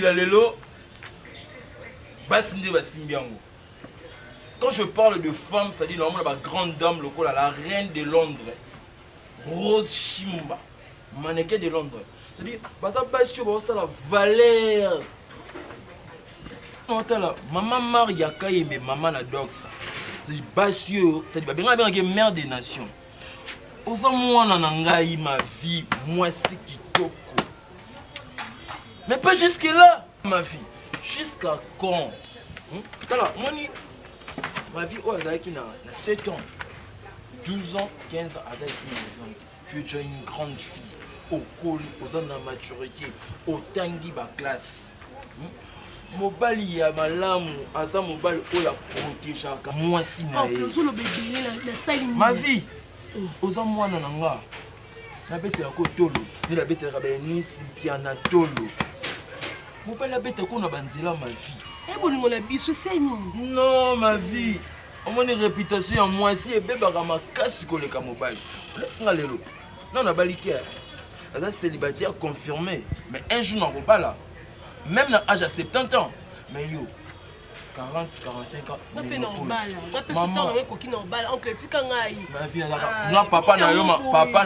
à l'élo, quand je parle de femme, ça dit normalement la grande dame locale, la reine de Londres, Rose Shimba, mannequin de Londres. C'est-à-dire, ça la valeur. Maman Mariaka et maman la doxa. C'est-à-dire, c'est-à-dire, mère des nations. Osa moi nanangai ma vie, moi c'est kitoko. Mais pas jusque là, ma vie. Jusqu'à quand? Ma vie, oh, qui n'a 7 ans, 12 ans, 15 ans, je suis déjà une grande fille. Au col, aux ans de maturité, au tangi ba classe. Mobali ya malamu, asa mobali oya protéger moi si na. Ma vie, aux ans moi nananga. La bête la kotolo, ni la bête la ni si bien na tolo. Mobali la bête ko na banzela ma vie. Non ma vie. On a une réputation en moi si et bébé ma casse koleka mobali. Laisse-moi lelo. Non na balité. C'est célibataire confirmé. Mais un jour, on ne va pas là. Même à l'âge de 70 ans. Mais yo, 40, 45 ans. On fait normal. On peut se tendre avec coquine normal. On peut dire qu'on a papa na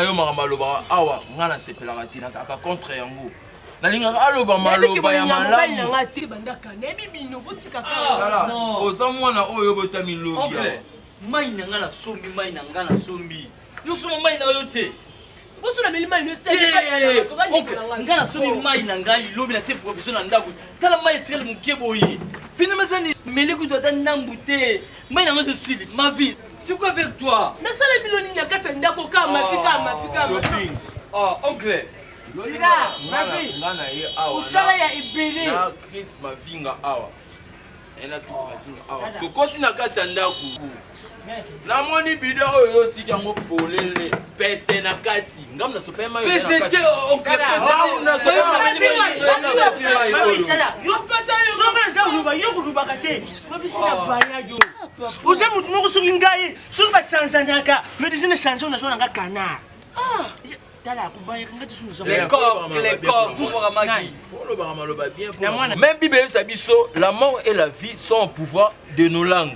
yo maloba. Awa, ngana sepela ratina ça ka contre yango. Na linga aloba maloba ya malamu. Na ngati bandaka. Nebi bino botika kala. Non. Oza mwana oyo botami lobi. Mai na ngana sombi, mai na ngana sombi. Yo soma mai na yo te. Vous avez mis le sel. Ngana somi mai na ngai lobi na te professionnel ndaku. Tala mai tirel mukeboyi. Finalement ça ni meleko doit ndambute. Mai na ngado sili ma vie. C'est quoi avec toi? Na sala biloni na kata ndako ka mafika. Shopping. Oh, oncle. Sida, ma vie. Ngana ye awa. Ushala ya ibele. Na Chris ma vinga awa. Ena Chris ma vinga awa. To kosi na kata ndako. Na moni bidon oyo si kango polele pese na kati ngam na sopa mayo na kati pese oncle pese na sopa yo pata yo soba za uruba yo kuruba kate mabisi na banya yo uze mutu moko soki ngai soki ba changeanyaka medicine change on a zona nga kana tala kubaya ngati sunu za les corps vous voir maki même Bible sabiso la mort et la vie sont au pouvoir de nos langues.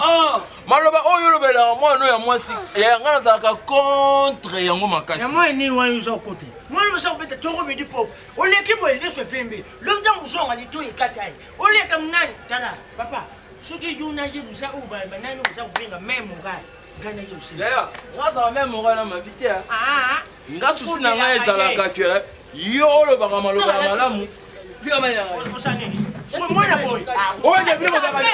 Maloba oyo lobela moi no ya mwasi ya ngana zaka contre yango makasi. Ya moi ni wa yo kote. Moi yo sa beta tongo midi pop. Ole kibo ile so fembe. Lo nda muzonga lito ikatai. Ole kamnani tala papa. Soki yuna yebuza uba banani uza kubinga memo ngai. Ngana yo si. Ya ngaza memo ngana mavite ya. Ngasu sina ngai ezalaka ke yo lobaka maloba ya malamu. Fika mai na. Osani. Moi na boy. Oye vimo za bali.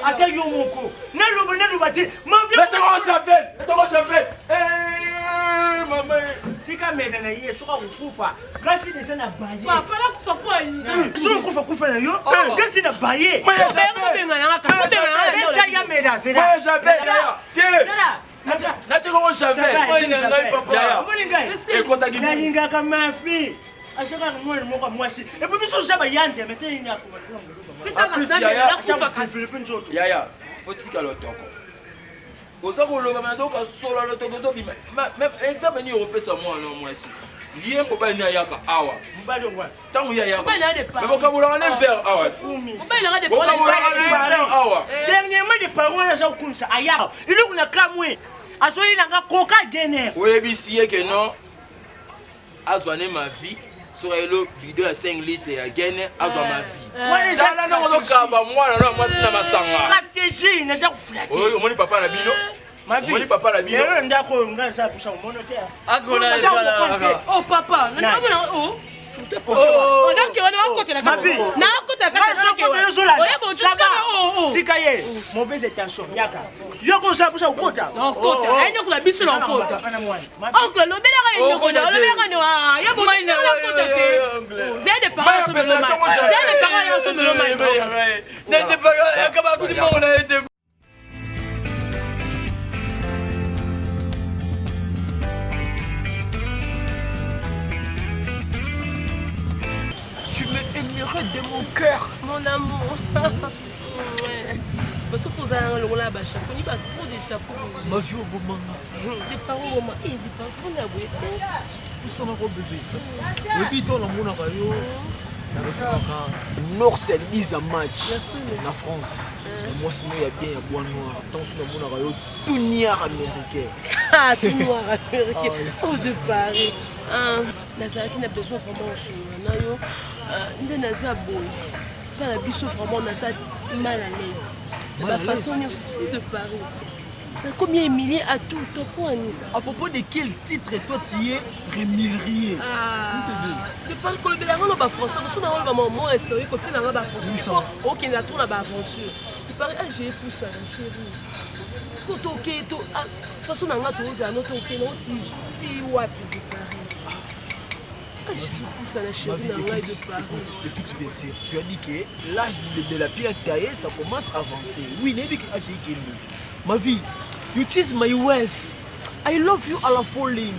Ata yo moko. Na loba ti. Ma vie. Comment ça fait? Maman. Tika meda na ye soka kufa. Gasi de sana baye. Ba fala kufa kwa ni. So kufa na yo. Gasi na baye. Esa ya meda sera. Moi j'avais là. Tiens. Nati comment ça fait? Moi ngai papa. Et konta ki linga kama fi. Ashaka mwana moko mwasi. Et puis biso zaba yanje meteni na ko. Pesa basana la kufa kasi. Yaya, fotika lotoko. Oza koloba mandoka solo lotoko zo bima. Même exemple ni européen moi non moi si. Lié ko ba ni ayaka awa. Mbalo ngwa. Tangu yaya. Mais boka bola na faire awa. On de awa. Dernièrement des parents na za kunsa aya. Ile kuna kamwe. Asoyi nanga koka gene. Oyebisi ke non. Azwane ma vie. Sur le vidéo à 5 litres et à gagner à ma vie. Ça là non kaba moi là moi c'est na masanga. Stratégie na za kuflate. Oui, on papa na bino. Ma vie. On papa na bino. Lero ndako ngaza kusa monotea. Agona sala. Oh papa, na oh. Oh, donc on est à côté de la carte. Na côté de la carte. Tika ye, mauvaise intention yaka. Yoko sa kusa ukota. Non kota, aina kula biso na kota. Oncle, lo bela ga ino kota, lo bela no ya bo ina la kota te. Zé de parents sur le mal. Zé de parents sur le mal. Ne pas akaba ku di mo na ete. Tu m'aimerais de mon cœur. Mon amour. Ouais. Parce que pour ça, on a un chapeau, il y a trop de chapeaux. Ma vie au moment. Des parents, des parents, on a ça n'a pas bébé. Et puis, toi, la mouna rayo, Nord c'est 10 à match en France. Moi, sinon, il y a bien, il y a bois noir. Attention, la mouna rayo, tout niard américain. Ah, tout noir américain. Oh, de Paris. Nazaraki n'a besoin vraiment de Naza boy. Pas la biso vraiment Naza mal à l'aise. De la façon aussi de Paris. Combien Emilie a tout le temps pour Annie? À propos de quel titre toi tu es Rémilrier? De parler que le bélarron n'a pas français. Nous sommes dans le moment historique quand il n'a pas français. Ok, il a tout la aventure. Il paraît, j'ai pour ça, chérie. Quand ok, de toute façon, on a tous un autre ok, non, tu wapi de Paris. J'ai pour ça, la chérie, dans l'âge de Paris. Écoute bien sûr, tu as dit que l'âge de la pierre taillée, ça commence à avancer. Oui, n'est-ce pas que ma vie, you choose my wife. I love you à la folie.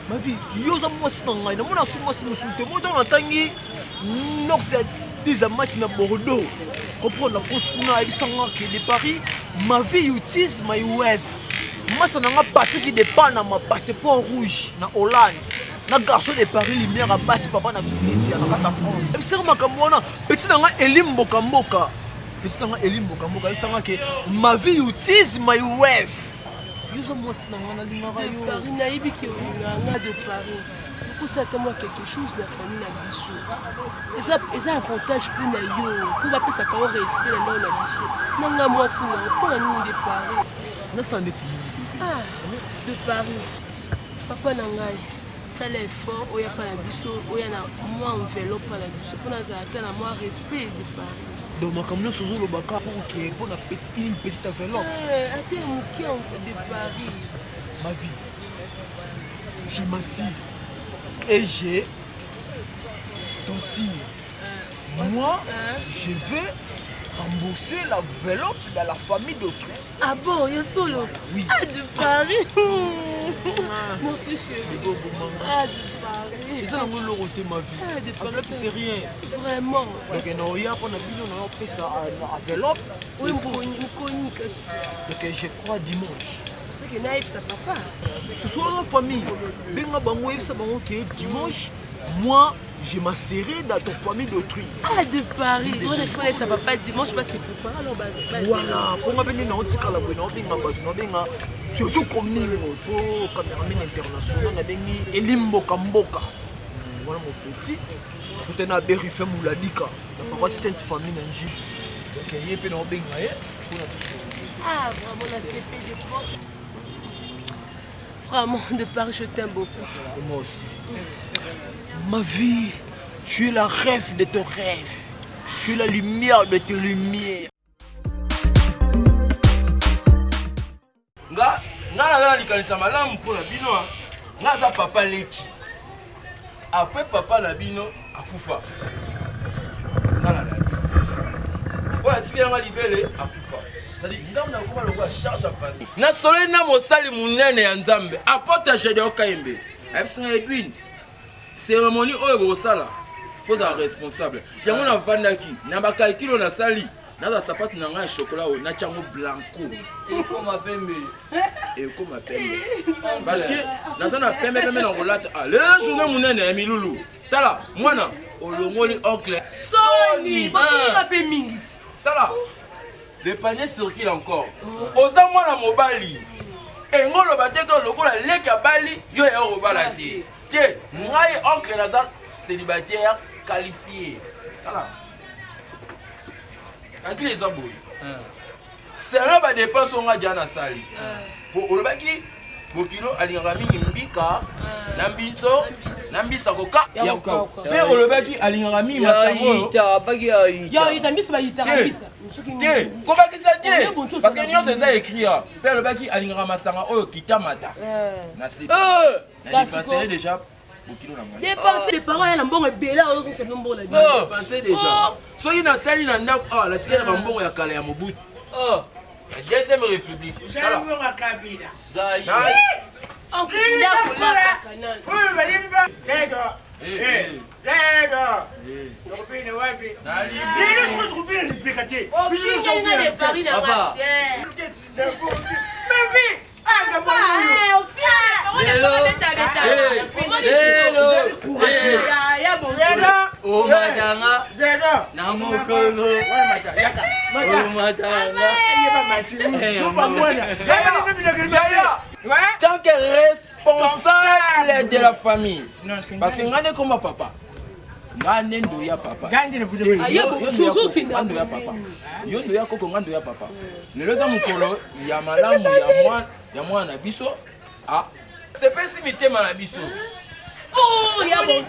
Ma vie, yo za moi si nanga, na mona suma si musulte. Moi dans tangi, non c'est des machines à Bordeaux. Comprendre la France na ebisanga que de Paris. Ma vie, you choose my wife. Moi ça nanga parti qui dépend na ma passeport rouge na Hollande. Na garçon de Paris lumière à basse papa na Tunisia na kata France. C'est makambo na petit nanga Elim Bokamboka. Petit nanga Elim Bokamboka ebisanga que ma vie, you choose my wife. Moi si Paris naïbi qui est de Paris. Pour ça, moi quelque chose de la famille na biso. Et ça avantage pour na yo. Pour pas ça quand respect na biso. Nanga moi si na pour ni de Paris. Na sandé ti ah de Paris. Papa nangai. Ça l'effort oya pa na biso, oya na moi enveloppe pa na biso. Pour na za na moi respect de Paris. Donc, ma caméra sur le bac pour une petite enveloppe. Attends, de Paris. Ma vie, je m'assieds et j'ai dossier. Moi, je vais rembourser l'enveloppe dans la famille d'autrui. Ah bon, il y a solo? Oui. Ah, de Paris. Merci chérie. Ah, de Paris. C'est ça le roté ma vie. Ah, de Paris. C'est rien. Vraiment. Donc, il y a on fait ça à enveloppe. Oui, on connaît que donc, je crois dimanche. C'est que naïf, ça papa. Ce soir, la famille. Dimanche, moi, je m'asserai dans ta famille d'autrui. Ah, de Paris. On est fait ça papa dimanche parce que pour pas alors voilà. Pour moi, venir dans tika la bonne, surtout comme nous, caméraman international, na bengi Elim Bokamboka. Voilà mon petit. Tout est à vérifier mouladika. La papa c'est cette famille n'angi. Donc il y a peu dans benga ah, vraiment la CP de France. Vraiment de Paris, je t'aime beaucoup. Moi aussi. Ma vie, tu es la rêve de ton rêve. Tu es la lumière de tes lumières. Nga na likanisa malamu pour la bino. Nga za papa leki. Après papa la bino akufa. Nga na. Oya tikela nga libele akufa. C'est-à-dire ngam na koma lokwa charge à famille. Na soleil na mosali munene ya Nzambe. Apporte Gédéon Kayembe. Absinga Edwin. Cérémonie oyo bosala pose la responsable. Yango na vandaki na ba calcul na sali. Na za sapato na nga chocolat o na chango blanco. Et comme pembe. Et comme pembe. Parce que na pembe na rolate. Ah, le journée munene ya milulu. Tala, mwana olongoli oncle Sony. Pas pe mingi. Tala. Le panier circule encore. Oza mwana mobali. Et ngolo bateka lokola leka bali yo ya robala te. Tiens, moi et oncle Nazar célibataire qualifié. Voilà. Quand il est aboué, c'est là que les dépenses sont à sali. Pour le baki, Bokilo, Alingami, Mbika, Nambito, Nambisa Koka, Yako. Mais le baki, Alingami, Masamo. Ya, il t'a mis sur la guitare. Comment ça dit? Parce que nous, c'est ça écrit. Père le baki, Alingami, Masama, oh, Kitamata. Merci. Dépenser déjà. Dépenser les parents, il y a un bon bébé, on s'est nombreux la vie. Dépenser déjà. Soyez Nathalie Nanda, la tigre de Bambon et Kale à Mobutu. Oh, la deuxième république. Vous allez voir à Kabila. Zaï. Oncle, il a pour la canal. Oui, mais il va. D'accord. D'accord. Les gens se trouvent les piquetés. Oh, je suis dans les paris dans ma sienne. Mais vite. Ah, au final, on est pas bêta. Comment Ya bon. Oh madanga. Na mokolo. Tant que responsable de la famille. Parce que ngane comme papa. Ngane ndo ya papa. Ngando ya papa. Yondo ya koko ngando ya papa. Lelo za mukolo ya malamu ya mwana biso. Ah, c'est pas si mitema na biso. Oh, ya bon.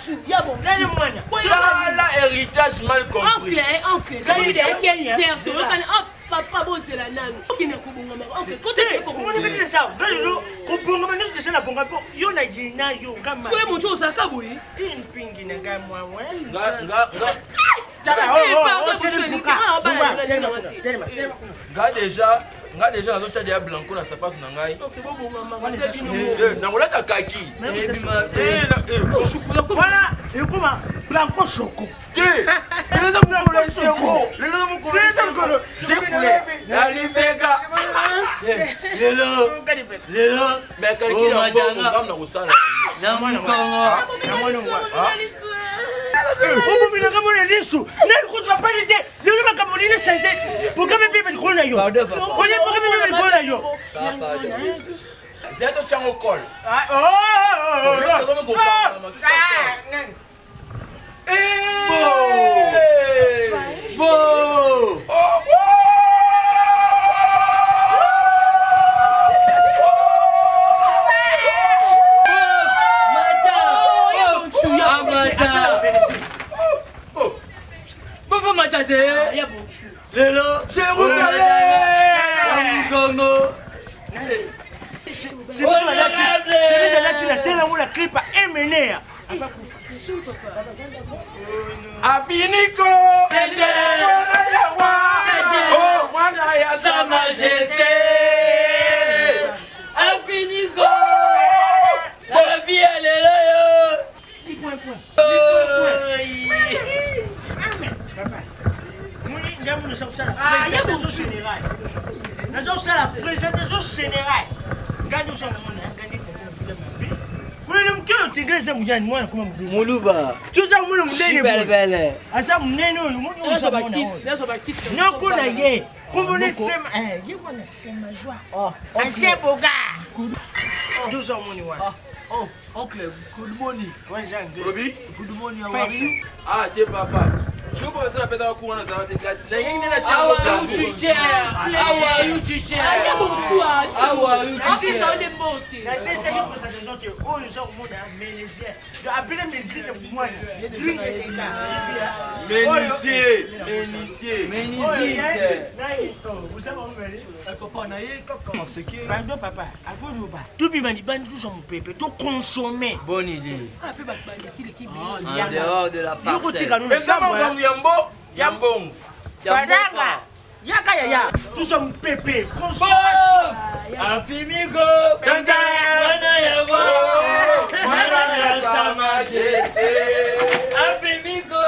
Voilà héritage mal compris. Oncle. Quand il est 15 heures, papa bosse la nani. Qui ne kubunga mama. Oncle, côté que on me dit ça. Galilo, kubunga mama nous descend na bonga po. Yo na jina yo kama. Tu es mon chose à Kaboui. Une pingi na gamwa wa. Nga déjà nazocha dia blanco na sapato na ngai. Na kolata kaki. Voilà, et comment blanco choco. Lelo mukolo isengo. Lelo mukolo isengo. Dekule. Na libega. Lelo. Mais kalki na bongo ngam na kusala. Na mkongo. Obumina kamona lisu. Nani kutwa pale te. Lelo makamoni changer. Pourquoi bébé kona yo? Oye, pourquoi bébé kona yo? Zeto chango col. C'est là tu la telle où la clip a émené. Abiniko. Oh, mwana ya sa majesté. Abiniko. La vie elle est là yo. Point. La présentation générale. Muluba. Belle. Asa munene oyo muni bakiti. Nokona ye. Kombone sema ye kona sema joie. Anche boga. Deux ans moni wa. Oh, oncle, good morning. Robi, good morning. How are you? Ah, je papa. Je peux passer la pédale à courir dans la classe. La gang n'est pas How are you, teacher? How are you, teacher? La c'est pour ça des gens qui oh les gens vont dans Ménésier. De appeler Ménésier c'est moi. Ménésier. Vous savez papa na ye comment c'est que pardon papa, avant je pas. Tout bi mandi bandi tout son pépé, tout consommer. Bonne idée. Ah peu bandi qui En dehors de la parcelle. Yambong. Fadanga. Yaka. Tout son pépé, consommation. Afimigo. Mwana ya sa majesté. Afimigo.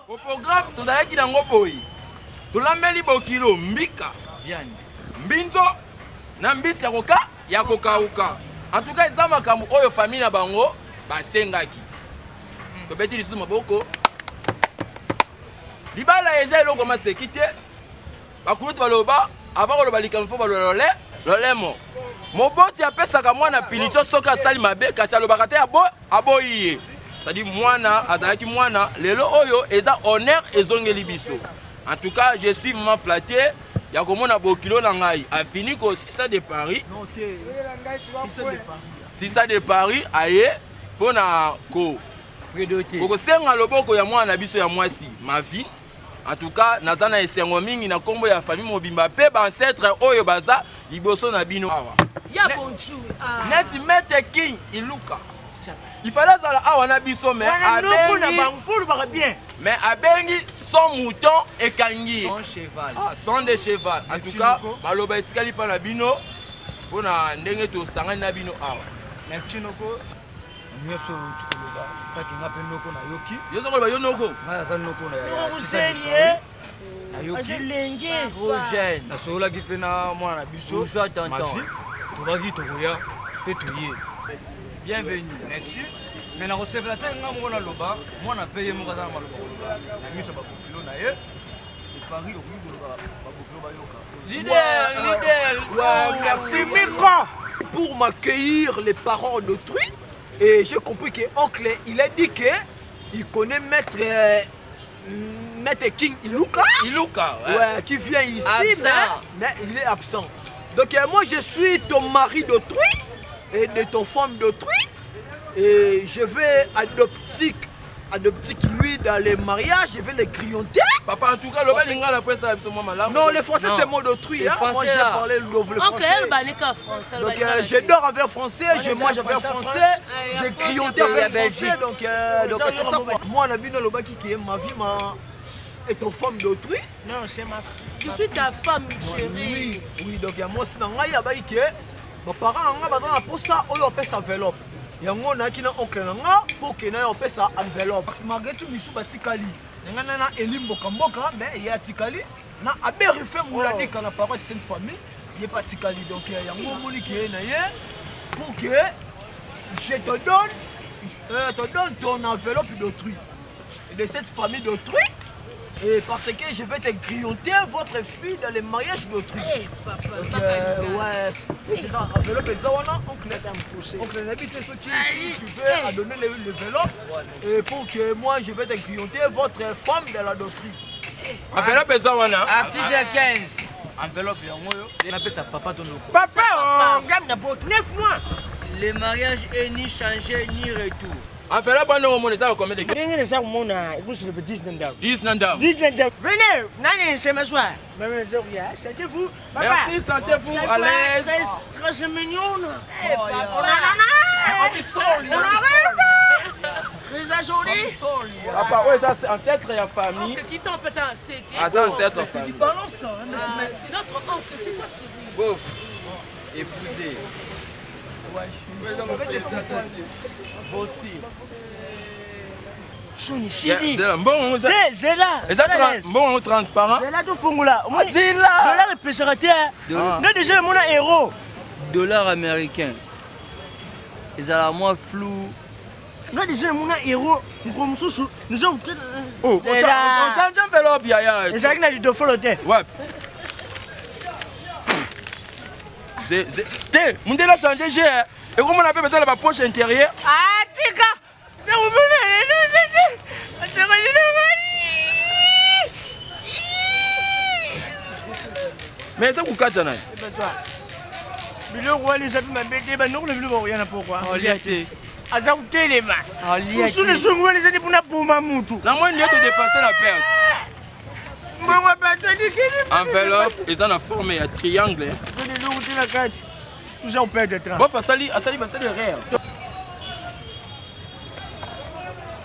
Au programme, tu as dit dans boy. Tu l'as mis bokilo mbika. Mbinzo na mbisi ya kokauka. En tout cas, ils ont makambo oyo famille na bango basengaki. To beti lisu maboko. Libala eza eloko masekite. Bakulutu baloba avant ko loba likamfo balolole, lolemo. Moboti apesaka mwana punition soka sali mabe kasi alobaka te aboyiye. C'est-à-dire mwana azalaki mwana lelo oyo eza honneur ezongeli biso. En tout cas, je suis vraiment flatté. Ya komona bokilo na ngai a fini ko 600 de Paris. 600 de Paris aye pona ko ko senga loboko ya mwana biso ya mwasi ma vie. En tout cas, nazana esengo mingi na kombo ya famille mobimba pe ba ancêtre oyo baza liboso na bino awa. Ya bonjour. Neti mete king iluka. Il fallait ça awa na biso mais abengi son mouton et kangi. Son cheval. Ah, son de cheval. En tout cas, baloba etikali pa na bino pona ndenge to sanga na bino awa. Ntinoko nyoso tukoloba taki ngape noko na yoki. Yozo ko ba yonoko. Ngaya za noko na Musenye Rogène. Na sola qui fait na moi na biso. Bonjour tonton. Ma fille. Tobaki tokoya pe toye. Bienvenue. Merci. Mais na recevre la tête nga mona loba, moi na paye mo kaza na maloba. Na miso ba popilo na ye. Et Paris au plus ba popilo ba yoka. Leader. Ouais, merci Miko pour m'accueillir les parents d'autrui. Et j'ai compris que oncle, il a dit que il connaît maître King Iluka. Iluka, Ouais, qui vient ici, Absent. mais il est absent. Donc moi je suis ton mari d'autrui et de ton femme d'autrui. Et je vais adopter lui dans les mariages, je vais les grillonter. Papa, en tout cas, le balinga la presse absolument malade. Non, les français c'est mot d'autrui. Hein. Moi j'ai parlé le français. Donc je dors avec français, je mange avec français, je grillonté avec français. Donc c'est ça quoi. Moi on a vu dans le bas qui est ma vie et ton femme d'autrui. Non, c'est ma fille. Je suis ta femme, chérie. Oui, donc moi c'est dans il y a ba qui mes parents nga bazana pour ça oyo pesa enveloppe. Yango na kina oncle nga pour que na pesa enveloppe. Parce que malgré tout misu batikali. Nga na elimbo kamboka mais il y a tikali na aberife muladi kana parents c'est une famille, il est pas tikali donc yango moni qui est na ye pour que je te donne ton enveloppe d'autrui. De cette famille d'autrui. Et parce que je vais te grillonter votre fille dans les mariages d'autrui. Eh, papa, ouais, c'est ça. Enveloppe et ça, oncle n'habite ceux qui si tu veux à donner l'enveloppe. Et pour que moi je vais te grillonter votre femme dans la d'autrui. Enveloppe et ça, Article 15. Enveloppe yango yo. On appelle ça papa ton loko. Papa, on gagne pour 9 mois. Le mariage est ni changé ni retour. Enveloppe, on a combien de Venez ça mon écoute le petit Nanda. 10 Nanda. 10 Nanda. Venez, nani c'est ma soeur. Maman Zoria, c'était vous. Merci, sentez-vous à l'aise. Très mignon. Eh, papa. Très joli. Papa, ouais, ça c'est ancêtre et la famille. Oncle, qui sont peut-être ancêtres. Ah, ça ancêtre et famille. Balance ça. C'est notre oncle, c'est quoi, chérie? Bof. Épousé. Choni, Sidi. Bon, C'est là. bon, transparent. C'est là tout fungula. C'est là. Dollar et peserateur. Non déjà mon héros. Dollar américain. Ils ont la moins flou. Non déjà mon héros. Nous avons Oh, on change enveloppe, yaya. les agnes du foloté. Ouais. Mon délai a changé, j'ai. Et comment on appelle maintenant la poche intérieure? Ah, tika. C'est vous Mais ça vous casse, non? c'est pas ça. Mais le roi les a mis ma bête, bah non, le bleu, rien pourquoi. En liaté. Aza utelema. En liaté. Sous les songouans les a dit pour na pour ma moutou. La moindre de dépasser la perte. Maman pas te dit que Enveloppe, ils ont la forme à triangle. je dis nous tu la carte. Tout ça on perd de temps. Bon, Fassali, va se rire.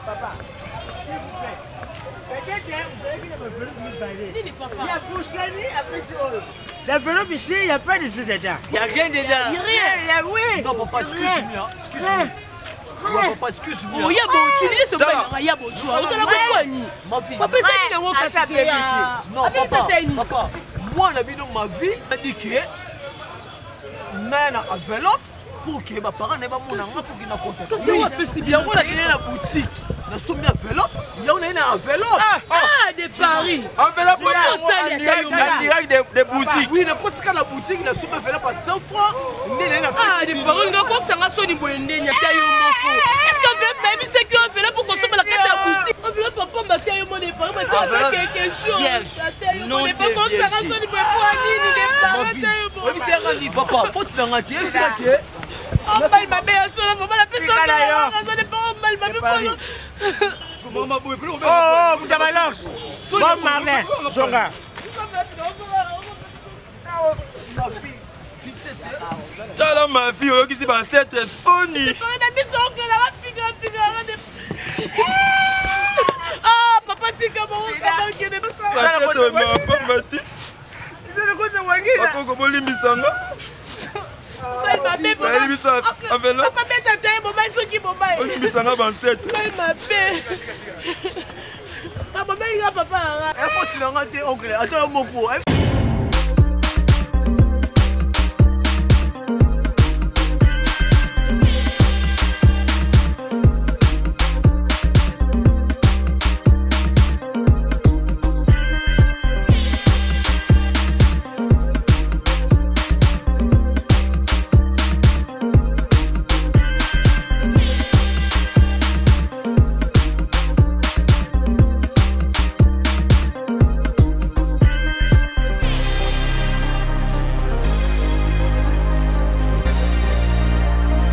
Papa, s'il vous plaît. Peut-être vous savez qu'il y a un enveloppe qui balai. Nini, papa? Il y a Boussani après c'est l'enveloppe ici, il n'y a pas de ce dedans. Il n'y a rien dedans. Il y a rien. Il y a oui. Non, papa, excuse-moi. Excuse-moi. Ouais, papa, excuse-moi. Oh, il y a beau tu dis ce pas il y a beau tu. Vous allez quoi ni? Ma vie. Papa c'est qui le Ah, ça peut ici. Non, papa, moi, on a vu dans ma vie, on a dit que une enveloppe pour que mes parents n'aient pas mon enfant pour qu'ils n'aient pas de il y a une boutique. Nous sommes une enveloppe, il y a une enveloppe. Ah, des paris. Enveloppe, en direct des boutiques. Oui, n'importe quelle boutique, nous sommes enveloppe à 100 francs. Ah, des paris. Donc, on s'en a sonné pour une ligne. Est-ce qu'on veut même c'est qu'on fait là pour consommer la carte à boutique? On veut pas pour ma taille au monde des paris, mais tu as quelque chose. Non, pas contre ça va sonner pour une ligne. Oui, c'est Randy, papa. Faut que tu t'en c'est là que. Oh, il m'a bien sur la maman, la personne. Ça n'est pas mal, il m'a bien. Oh, vous avez l'os. Bon Marlin, Zonga. Tala ma fille, qui s'est passé être Sony. Ah, papa, tu es comment Papa, mais il y a papa. Il faut que tu l'aies oncle. Attends, mon coup.